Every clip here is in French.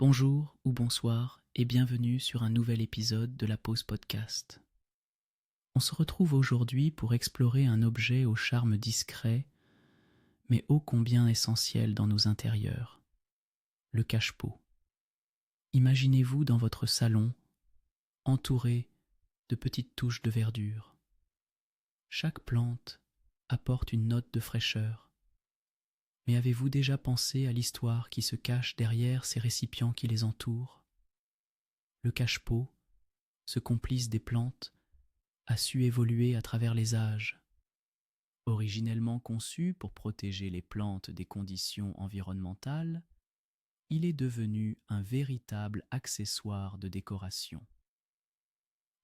Bonjour ou bonsoir et bienvenue sur un nouvel épisode de la Pause Podcast. On se retrouve aujourd'hui pour explorer un objet au charme discret, mais ô combien essentiel dans nos intérieurs, le cache-pot. Imaginez-vous dans votre salon, entouré de petites touches de verdure. Chaque plante apporte une note de fraîcheur. Mais avez-vous déjà pensé à l'histoire qui se cache derrière ces récipients qui les entourent ? Le cache-pot, ce complice des plantes, a su évoluer à travers les âges. Originellement conçu pour protéger les plantes des conditions environnementales, il est devenu un véritable accessoire de décoration.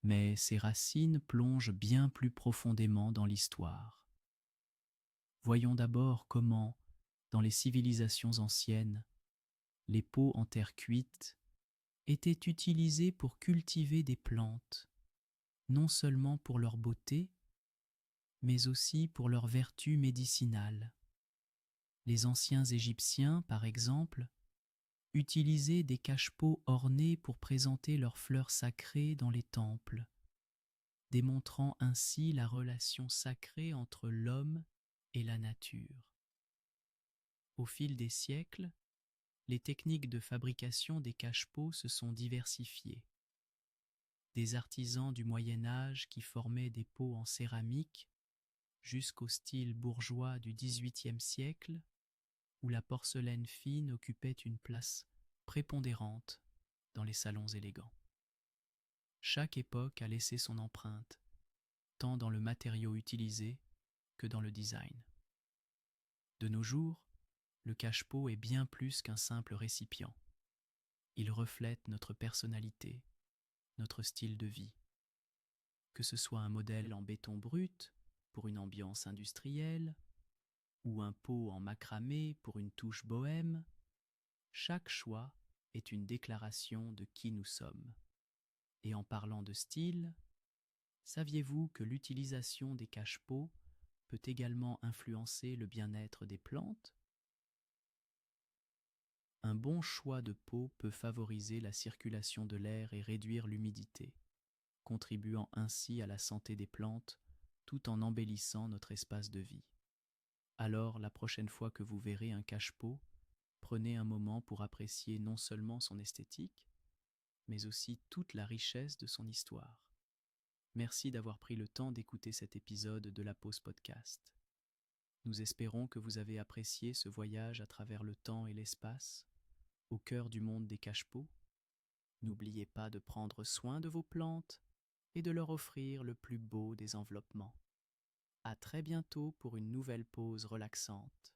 Mais ses racines plongent bien plus profondément dans l'histoire. Voyons d'abord comment, dans les civilisations anciennes, les pots en terre cuite étaient utilisés pour cultiver des plantes, non seulement pour leur beauté, mais aussi pour leurs vertus médicinales. Les anciens Égyptiens, par exemple, utilisaient des cache-pots ornés pour présenter leurs fleurs sacrées dans les temples, démontrant ainsi la relation sacrée entre l'homme et la nature. Au fil des siècles, les techniques de fabrication des cache-pots se sont diversifiées. Des artisans du Moyen Âge qui formaient des pots en céramique jusqu'au style bourgeois du XVIIIe siècle, où la porcelaine fine occupait une place prépondérante dans les salons élégants. Chaque époque a laissé son empreinte, tant dans le matériau utilisé que dans le design. De nos jours, le cache-pot est bien plus qu'un simple récipient. Il reflète notre personnalité, notre style de vie. Que ce soit un modèle en béton brut pour une ambiance industrielle, ou un pot en macramé pour une touche bohème, chaque choix est une déclaration de qui nous sommes. Et en parlant de style, saviez-vous que l'utilisation des cache-pots peut également influencer le bien-être des plantes ? Un bon choix de pot peut favoriser la circulation de l'air et réduire l'humidité, contribuant ainsi à la santé des plantes tout en embellissant notre espace de vie. Alors, la prochaine fois que vous verrez un cache-pot, prenez un moment pour apprécier non seulement son esthétique, mais aussi toute la richesse de son histoire. Merci d'avoir pris le temps d'écouter cet épisode de la Pause Podcast. Nous espérons que vous avez apprécié ce voyage à travers le temps et l'espace, au cœur du monde des cache-pots. N'oubliez pas de prendre soin de vos plantes et de leur offrir le plus beau des enveloppements. À très bientôt pour une nouvelle pause relaxante.